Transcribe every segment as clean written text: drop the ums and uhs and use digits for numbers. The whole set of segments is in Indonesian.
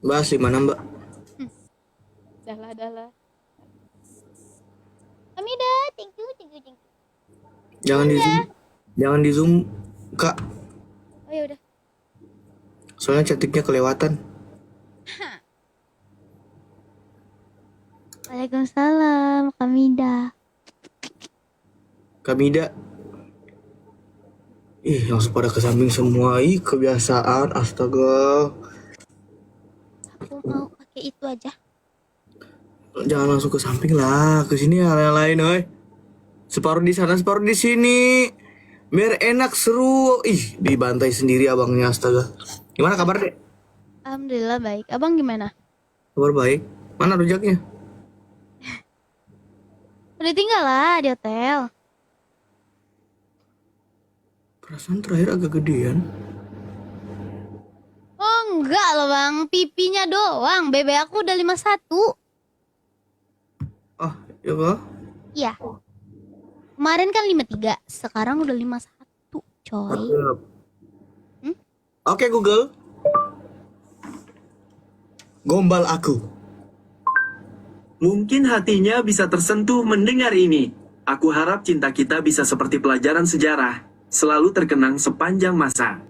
Bahas di mana Mbak? Dah lah. Amida, thank you. Jangan di zoom, jangan di zoom Kak. Oh ya udah. Soalnya cantiknya kelewatan. Waalaikumsalam, Kamida. Kamida. Ih, langsung pada ke samping semua. Ih, kebiasaan. Astaga. Aku mau pakai itu aja. Jangan langsung ke samping lah. Ke sini hal yang lain, oi. Separuh di sana, separuh di sini. Biar enak seru. Ih, dibantai sendiri abangnya, astaga. Gimana kabar, Dek? Alhamdulillah baik. Abang gimana? Kabar baik. Mana rujaknya? Udah tinggal lah di hotel. Perasaan terakhir agak gedean. Oh enggak loh bang, pipinya doang. BB aku udah 51. Ah, ya kah? Iya. Kemarin kan 53, sekarang udah 51, coy. Mantap. Hmm? Oke, Google. Gombal aku. Mungkin hatinya bisa tersentuh mendengar ini. Aku harap cinta kita bisa seperti pelajaran sejarah, selalu terkenang sepanjang masa.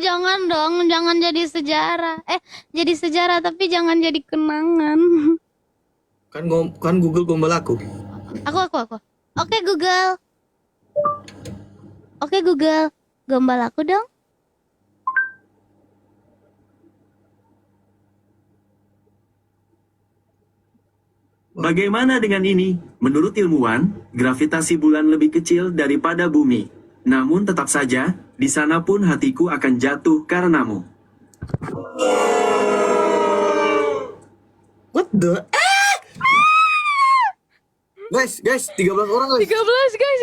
Jangan dong, jangan jadi sejarah. Jadi sejarah tapi jangan jadi kenangan. Kan Google gombal aku. Aku. Oke Google. Gombal aku dong. Bagaimana dengan ini? Menurut ilmuwan, gravitasi bulan lebih kecil daripada bumi. Namun tetap saja, di sana pun hatiku akan jatuh karenamu. What the? Guys, 13 orang guys. 13 guys,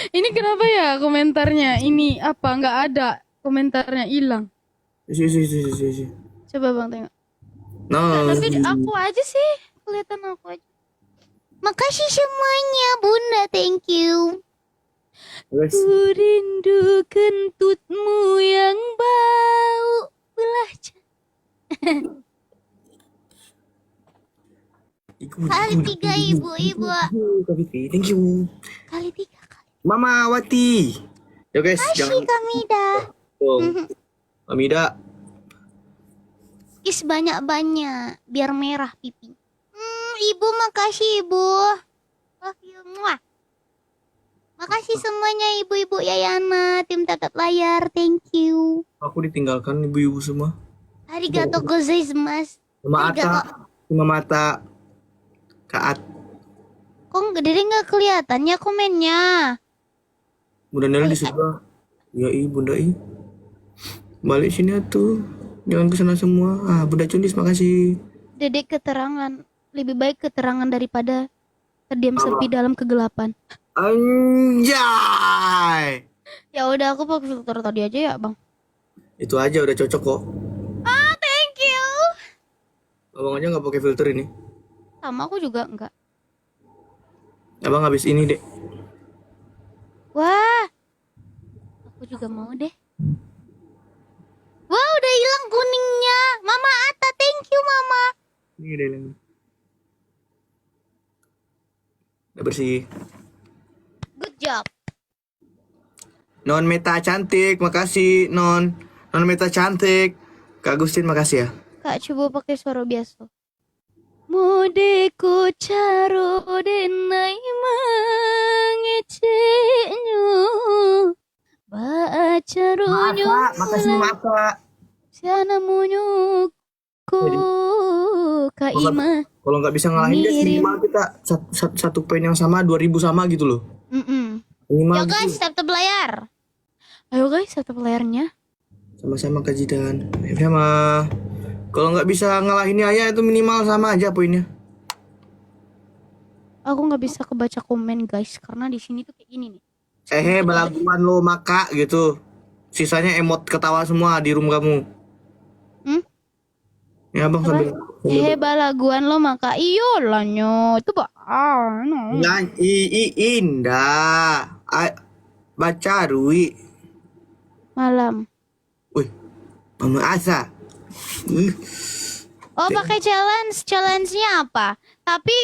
13. Ini kenapa ya komentarnya? Ini apa? Nggak ada. Komentarnya hilang. Si. Coba bang tengok. Nah, Tapi aku aja sih. Kelihatan aku aja. Makasih semuanya bunda, thank you. guys. Ku rindu kentutmu yang bau belah Kali 3 ibu. Thank you. Kali 3 kali. Mama Wati. Ya guys, Kasih Kamida. dong. Amida. Kis banyak-banyak biar merah pipi. Ibu makasih ibu. Love you. Muah. Makasih semuanya ibu-ibu Yayana, tim tatap layar, thank you. Aku ditinggalkan ibu-ibu semua. Arigato gozaimasu. Sama Ata, sama Mata. Kaat. Kok Dede nggak kelihatan ya komennya? Bunda Nel di sebelah. Ya Bunda balik sini atuh. Jangan kesana semua. Bunda Cundis makasih. Dede keterangan, lebih baik keterangan daripada terdiam sepi dalam kegelapan. Anjay. Ya udah aku pakai filter tadi aja ya bang. Itu aja udah cocok kok. Thank you. Abang aja nggak pakai filter ini. Sama aku juga enggak. Abang habis ini deh. Wah, aku juga mau deh. Wah udah hilang kuningnya. Mama Ata, thank you mama. Ini udah hilang. Udah bersih. Good job. Non Meta cantik, makasih Non Meta cantik. Kak Agustin makasih ya. Kak coba pakai suara biasa. Modeko caro denai mangeceknya. Bacaronyo. Makasih Mata. Siana munyuk ko kaima. Kalau nggak bisa ngalahin guys, Ngirim. minimal kita satu poin yang sama, 2000 sama gitu loh. Minimal Yo gitu. guys, tap layar. Ayo guys, tap layarnya. Sama-sama Kak Jidan. Sama. Kalau nggak bisa ngalahinnya ya itu minimal sama aja poinnya. Aku nggak bisa kebaca komen guys karena di sini tuh kayak gini nih. Belaguan lo maka gitu. Sisanya emot ketawa semua di room kamu. Ya bang sambil Balaguan lo maka iyo lah nyo. Itu indah. Baca Rui. malam. Wih, Mama Asa. Oh, pakai challenge. Challenge-nya apa? Tapi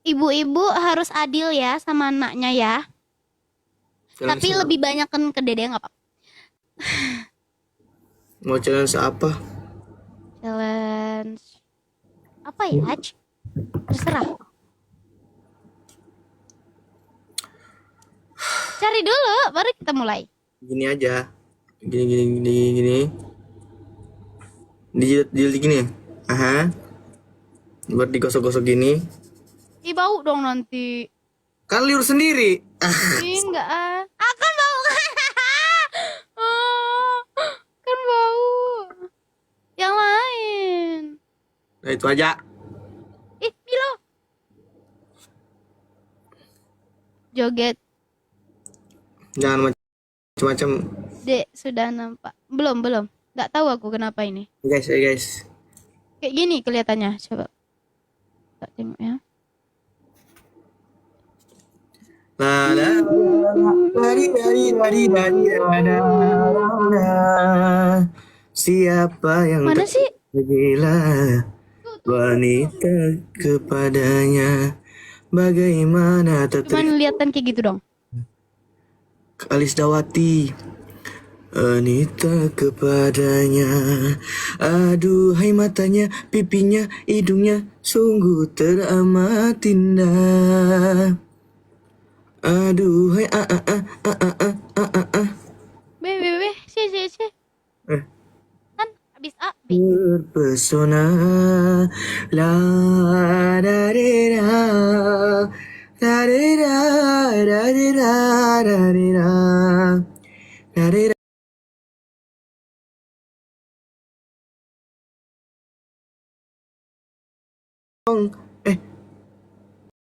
ibu-ibu harus adil ya sama anaknya ya. Tapi lebih banyak kan ke dede nggak apa-apa. Mau challenge apa? Challenge apa ya? Terserah. Cari dulu, baru kita mulai. Gini aja. Gini. Dijilat gini. Aha. Buat digosok-gosok gini. Ih, bau dong nanti. Kan liur sendiri. Ih, enggak ah. Kan bau. Oh, kan bau. Yang lain. Nah itu aja. Ih, Milo. Joget. Jangan macam-macam. Dek, sudah nampak. Belum. Nggak tahu aku kenapa ini. Guys. Kayak gini kelihatannya. Coba. Tak tengok ya. La la la. Siapa yang Mana sih? gila wanita kepadanya, bagaimana tak Cuman lihatan kayak gitu dong. Alis Dawati. Wanita kepadanya, aduhai matanya, pipinya, hidungnya, sungguh teramat indah. Aduhai Be. Si. Eh. Kan habis A, B. Terpesona, la da de da, da de da, da de da, da de da, da de da.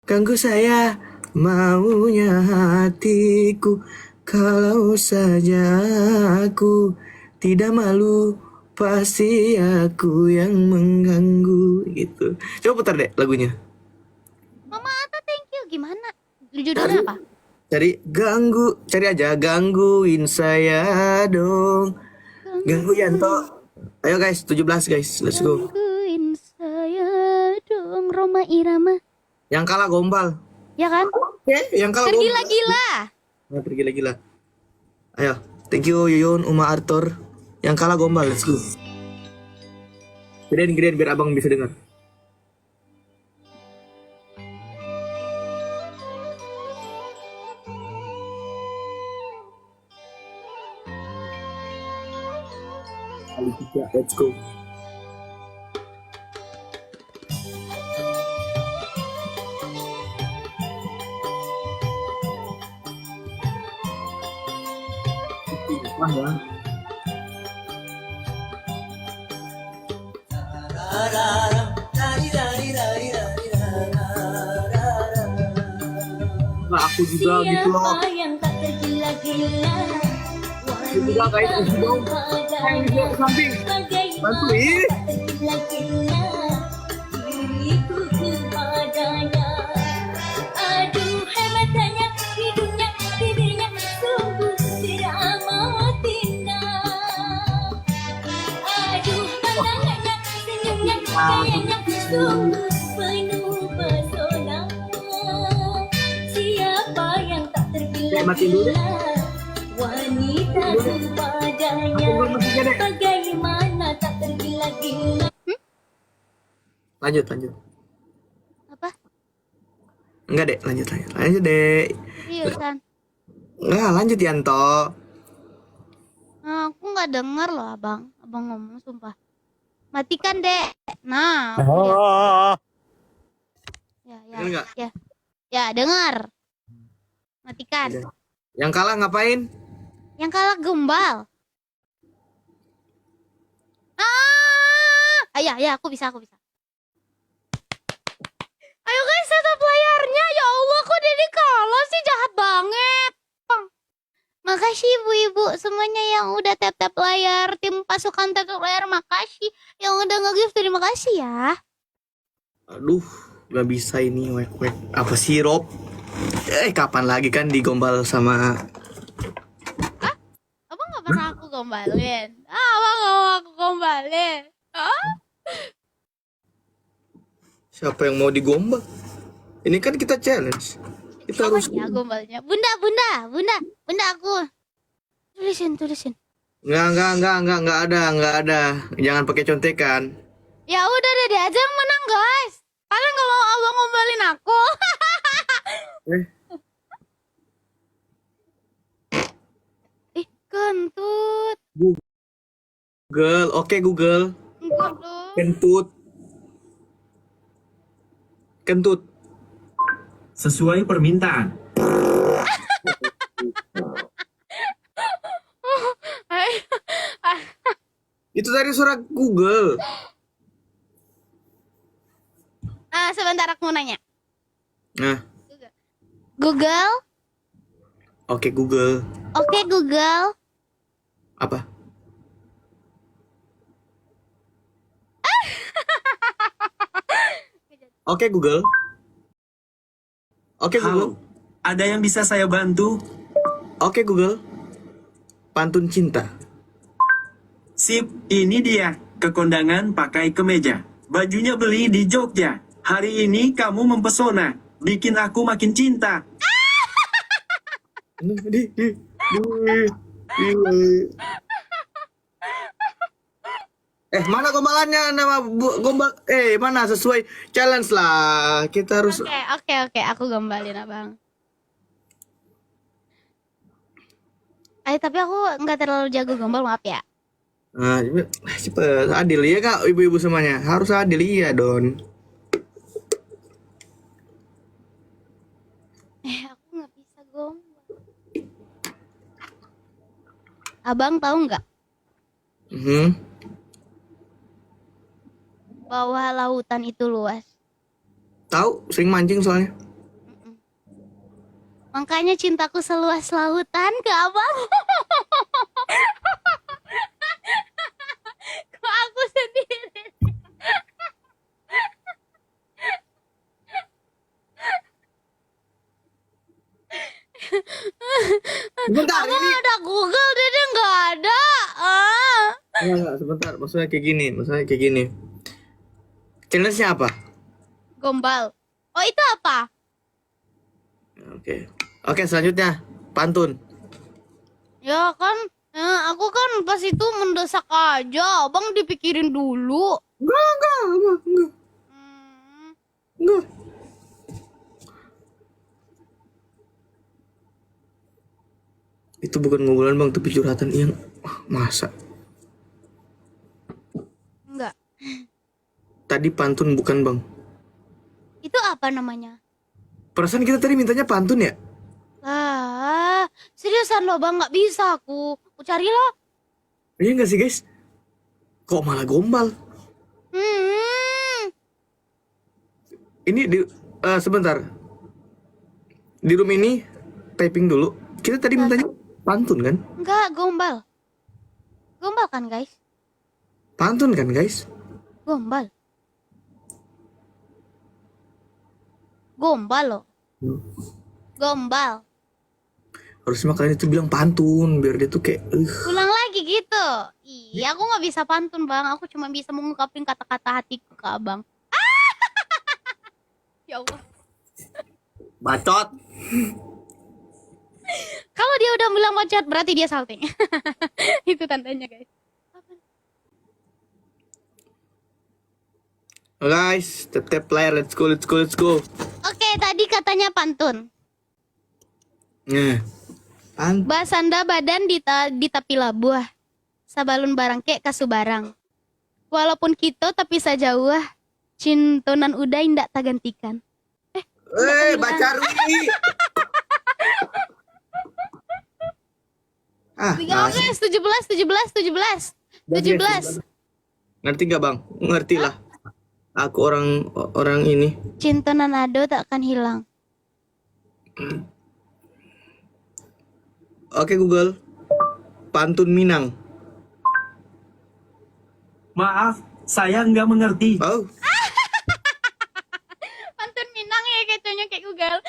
Ganggu saya maunya hatiku, kalau saja aku tidak malu, pasti aku yang mengganggu gitu. Coba putar deh lagunya. Mama Ata, thank you. Gimana? Judulnya apa? Cari aja gangguin saya dong. Ganggu Yanto. Ayo guys, 17 guys, let's go. Gangguin saya dong, Roma Irama. Yang kalah gombal. Ya kan? Oke, yang kalah gombal. Tergila-gila. Nah, tergila-gila. Ayo, thank you Yuyun, Uma Arthur. Yang kalah gombal, let's go. Gedein biar abang bisa dengar. Kali 3, let's go. Wah ya. Nah, aku juga gitu loh. Aku juga guys, aku dong. Yang di samping. Bantuin. Siapa yang tak tergila-gila, Matiin dulu deh. wanita kepadanya, bagaimana tak tergila-gila. Lanjut. Apa? Enggak deh, lanjut deh. Seriusan? Enggak, lanjut Yanto. Nah, aku nggak dengar loh abang ngomong sumpah. Matikan dek. Nah, Dengar nggak? ya dengar. Matikan. Yang kalah ngapain? Yang kalah gombal. Ya, aku bisa. Ayo guys, setup layarnya. Ya Allah, kok Dede kalah sih, jahat banget. Makasih ibu-ibu semuanya yang udah tap-tap layar. Tim pasukan tap-tap layar, makasih. Yang udah nge-gift, terima kasih ya. Aduh, gak bisa ini wek. Apa sih Rob? Kapan lagi kan digombal sama... Abang Karena aku gombalin. Abang mau aku gombalin. Hah? Siapa yang mau digombal? Ini kan kita challenge. Kita Apa harus ya gombalnya? Bunda aku. Tulisin. nggak ada. Jangan pakai contekan. Ya udah deh, dia aja yang menang guys. Kalian gak mau abang ngombalin aku? Eh, Kentut. Google, oke Google. Enggak dong. Kentut. Sesuai permintaan. Itu tadi suara Google. Sebentar aku mau nanya. Nah, Google. oke Google. Oke Google. Apa? Oke Google. Oke Google. Halo, ada yang bisa saya bantu? Oke Google. Pantun cinta. Sip, ini dia. Ke kondangan pakai kemeja. Bajunya beli di Jogja. Hari ini kamu mempesona. Bikin aku makin cinta. Di. Mana gombalannya? Gombal. Mana sesuai challenge lah. Kita harus. Oke, aku gombalin abang. Tapi aku nggak terlalu jago gombal, maaf ya. Nah, cepet. Adil ya kak, ibu-ibu semuanya. Harus adil iya Don. Aku nggak bisa gombal. Abang tahu nggak bahwa lautan itu luas? Tahu, sering mancing soalnya. Makanya cintaku seluas lautan ke abang. Kok aku sendiri? Sebentar, Abang ini. ada Google, dia nggak ada. Enggak, sebentar. Maksudnya kayak gini. Challenge-nya apa? Gombal. Oh itu apa? Oke, selanjutnya. Pantun. Ya kan, aku kan pas itu mendesak aja. Abang dipikirin dulu. Enggak. Hmm, Itu bukan ngobrolan bang, tapi curhatan yang masa. enggak. Tadi pantun bukan bang. Itu apa namanya? Perasaan kita tadi mintanya pantun ya? Seriusan loh bang, nggak bisa aku. Aku cari loh. Iya nggak sih guys? Kok malah gombal? Ini sebentar. Di room ini typing dulu. Kita tadi mintanya pantun kan? Enggak, gombal. Gombal kan guys? Pantun kan guys? Gombal. Gombal loh. Gombal. Harusnya kalian itu bilang pantun biar dia tuh kayak Ulang lagi gitu. Iya, aku nggak bisa pantun bang. Aku cuma bisa mengungkapin kata-kata hatiku ke abang. Ya Allah. bacot. Kalau dia udah bilang bacot, berarti dia salting. Itu tandanya guys. Guys, tap player, let's go. Oke, tadi katanya pantun. Nah, Basanda badan di tepi labuah. Sabalun barangke kasubarang. Walaupun kita tapi sajauh. Cintonan udah indak tagantikan. baca Rudi. Oke, 17. Ngerti gak bang? Ngerti lah. Aku orang ini. Cintonan ado takkan hilang. Oke Google. Pantun Minang. Maaf, saya nggak mengerti. Oh, Pantun Minang ya kayaknya kayak Google.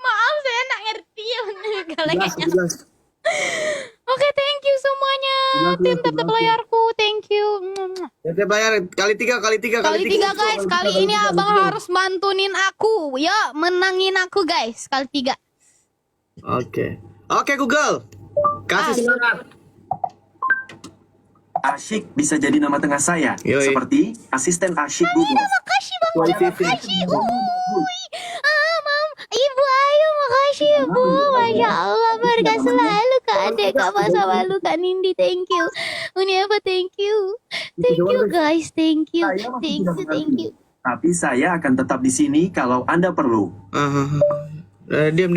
Maaf saya nggak ngerti ya jelas. tim tap layarku. Thank you. Tap layar kali tiga. Kali tiga guys. Kali ini abang harus bantuin aku. Ya, menangin aku guys. Kali 3. Oke Google. Kasih semangat. Asyik bisa jadi nama tengah saya. Yoi. Seperti asisten asyik Google. Makasih bang. Makasih. Mam. Ibu Ayu makasih ibu. Masya Allah berkah selalu Kak Ade, Kak Masa Malu, Kak Nindi. Thank you. Unieva thank you. Thank you guys. Thank you. Thank you. Tapi saya akan tetap di sini kalau Anda perlu. Diam.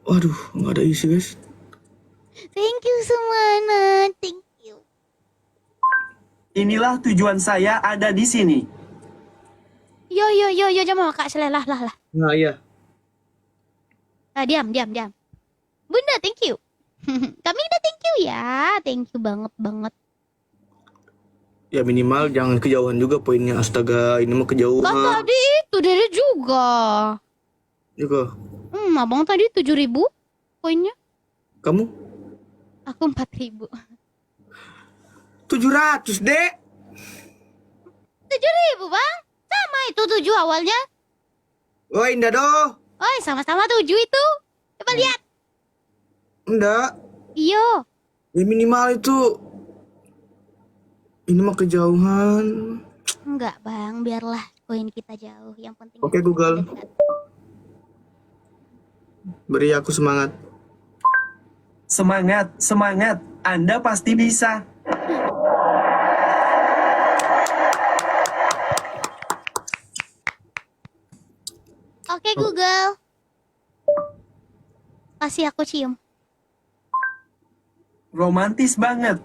Waduh, nggak ada isi guys. Thank you semuanya. Thank you. Inilah tujuan saya ada di sini. Yo, jangan Kak Selelah lah. Nah iya. Diam. Bunda, thank you. Kami udah thank you ya. Thank you banget. Ya minimal jangan kejauhan juga poinnya. Astaga, ini mah kejauhan. Lah tadi itu Dede juga. Abang tadi 7.000 poinnya. Kamu? Aku 4.000. 700, Dek. 7.000 bang. Sama itu 7 awalnya. Wah, indah doh. Oh, sama-sama 7 itu. Coba lihat. Enggak. Iyo. Ya minimal itu. Ini mah kejauhan. Enggak bang, biarlah poin kita jauh. Yang penting. Oke, Google. Beri aku semangat. Semangat. Anda pasti bisa. Oke Google. Kasih aku cium. Romantis banget.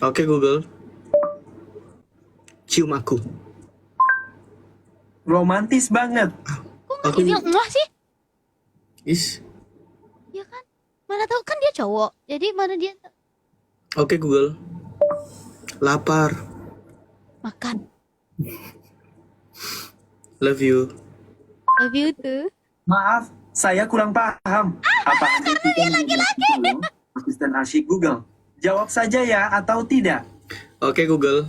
Oke, Google. Cium aku. Romantis banget. Kok nggak dibilang enggak sih? Ya kan? Mana tahu kan dia cowok. Jadi mana dia Oke, Google. Lapar. makan. Love you. Love you too. Maaf, saya kurang paham. Apa Anda tidak lagi-lagi? Asisten asyik Google. Jawab saja ya atau tidak. Oke, Google.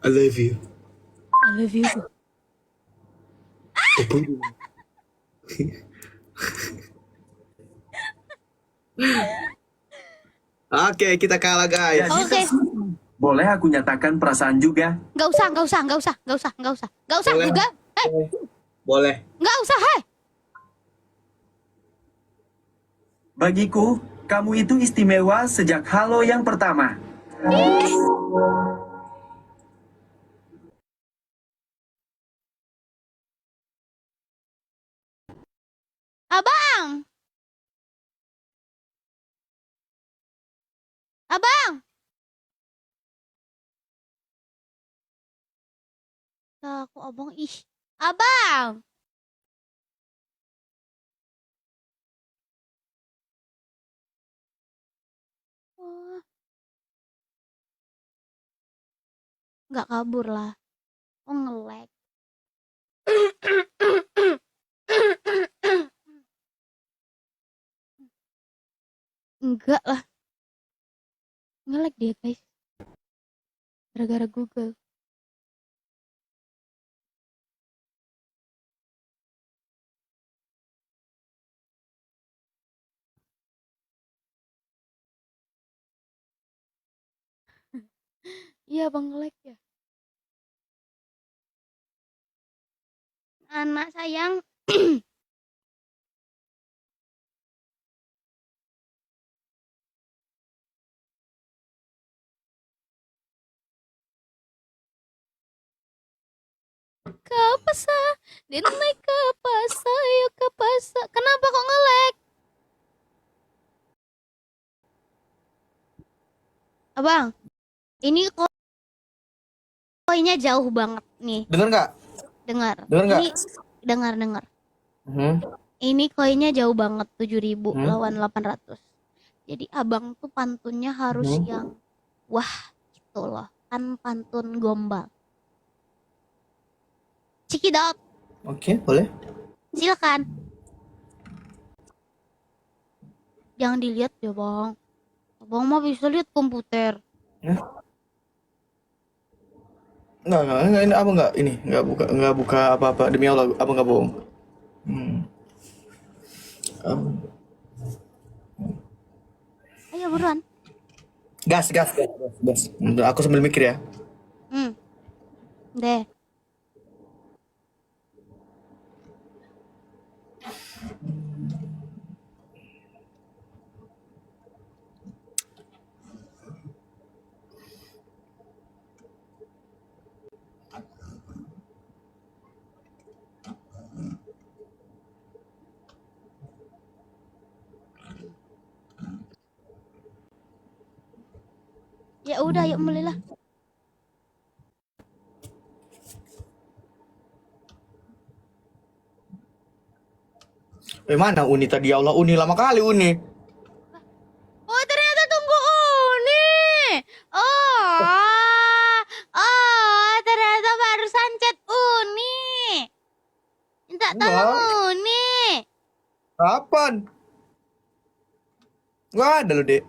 I love you. I love you too. Oke, kita kalah guys. Oke. Boleh aku nyatakan perasaan juga? Nggak usah. Nggak usah Boleh. juga. Boleh. Nggak usah, hei. Bagiku, kamu itu istimewa sejak halo yang pertama. Abang. Aku abang Abang. Wah. Nggak kabur lah. Oh nge-lag. Enggak lah. Nge-lag dia guys. Gara-gara Google. Iya bang nge-lag ya. Anak sayang. Ke pasar, din naik ke pasar, yuk ke pasar. Kenapa kok nge-lag? Abang, ini koinnya jauh banget nih. Dengar nggak? Dengar. Dengar nggak? Ini dengar. Ini koinnya jauh banget 7.000 lawan 800. Jadi abang tuh pantunnya harus yang wah gitu loh. Kan pantun gombal. Cikidot. Oke, boleh. Silakan. Jangan dilihat ya bang. Abang mah bisa lihat komputer. Enggak, ini abang nggak buka apa-apa demi Allah, abang nggak bohong. Abang- Ayo buruan. Gas. Bentar, aku sambil mikir ya. Deh. Ya udah, yuk mulailah. Mana Uni tadi, ya Allah, Uni lama kali Uni. Oh ternyata tunggu Uni. Ternyata barusan chat Uni. Minta tolong Enggak. Uni. Kapan? Nggak ada loh, Dek.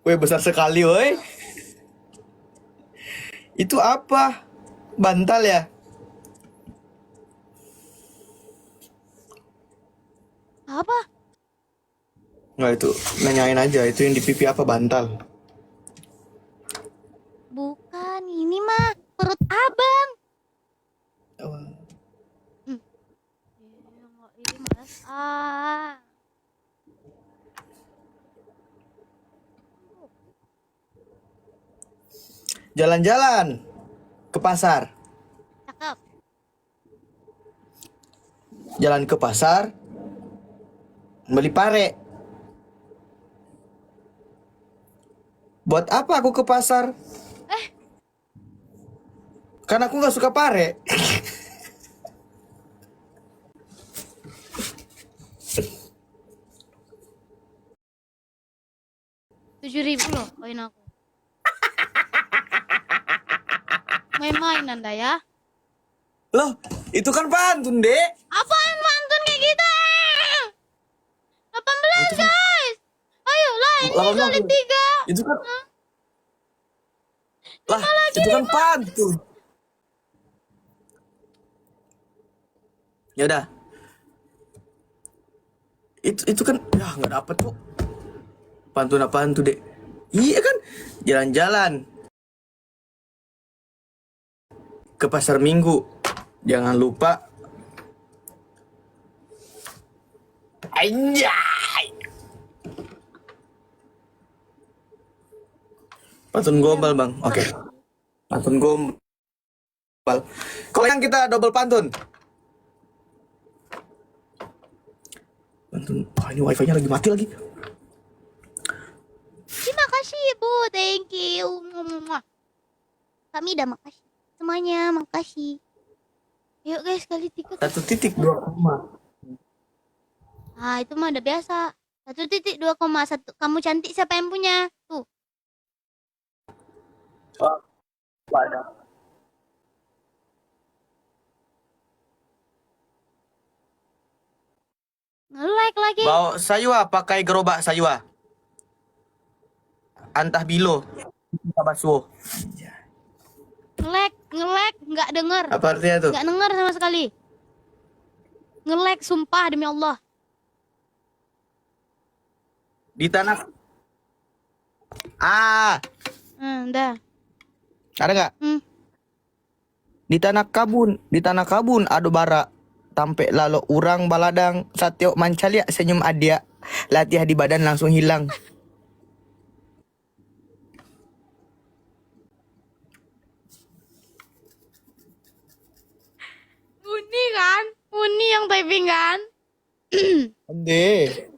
Weh, besar sekali, woi. Itu apa? Bantal ya? Apa? Nggak, itu nanyain aja, itu yang di pipi apa, bantal? Bukan, ini mah perut abang. Oh. Ini malas. Jalan-jalan ke pasar. Cakep. Jalan ke pasar, beli pare. Buat apa aku ke pasar? Karena aku nggak suka pare. 7.000 loh koin aku. Main-main Anda ya. Loh, itu kan pantun, Dek. Apaan mantun kayak gitu? 18 Itu kan guys. Ayo lah ini 18. kali 3. Itu kan lah, itu kan pantun. Ya udah. Itu kan ya nggak dapet kok. Pantun apaan tuh, Dek? Iya kan? Jalan-jalan ke pasar Minggu. Jangan lupa. Anjay. Pantun gombal, Bang. Oke. Pantun gombal. Kalau yang kita double pantun. Pantun. Wah, ini wifi-nya lagi mati lagi. Terima kasih Ibu, thank you. Kami udah makasih. Semuanya makasih. Yuk guys, kali 3. 1.2. Itu mah udah biasa. 1.2,1. Kamu cantik siapa yang punya? Tuh. Oh, ada. Nge-like lagi. Bawa sayua, pakai gerobak sayua. Antah bilo. Basuh. Nge-like, nggak denger. Apa artinya tuh? Nggak denger sama sekali. Nge-like sumpah demi Allah. Di tanah. Dah. Ada nggak? Di tanah kabun ado bara. Tampe lalo urang baladang satyo mancalia senyum adia. Latihan di badan langsung hilang. Uni kan? Uni yang typing kan? Ande.